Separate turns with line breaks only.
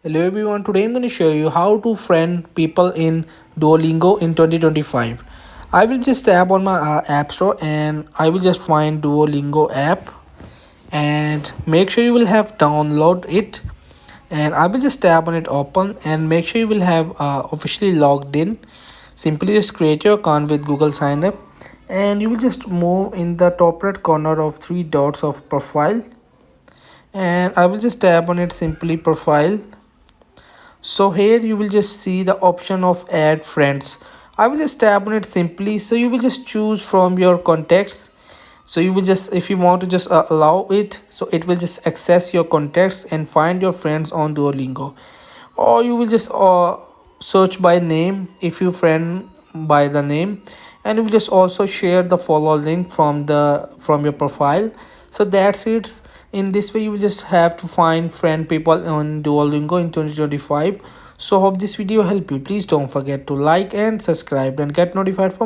Hello everyone, today I'm going to show you how to friend people in Duolingo in 2025. I will just tap on my app store and I will just find Duolingo app and make sure you will have download it, and I will just tap on it open and make sure you will have officially logged in. Simply just create your account with Google sign up and you will just move in the top right corner of three dots of profile, and I will just tap on it simply profile. So here you will just see the option of add friends. I will just tap on it simply, so you will just choose from your contacts. So you will just, if you want to just allow it, so it will just access your contacts and find your friends on Duolingo. Or you will just search by name if you friend by the name, and you will just also share the follow link from your profile. So that's it. In this way you will just have to find friend people on Duolingo in 2025. So hope this video help you. Please don't forget to like and subscribe and get notified for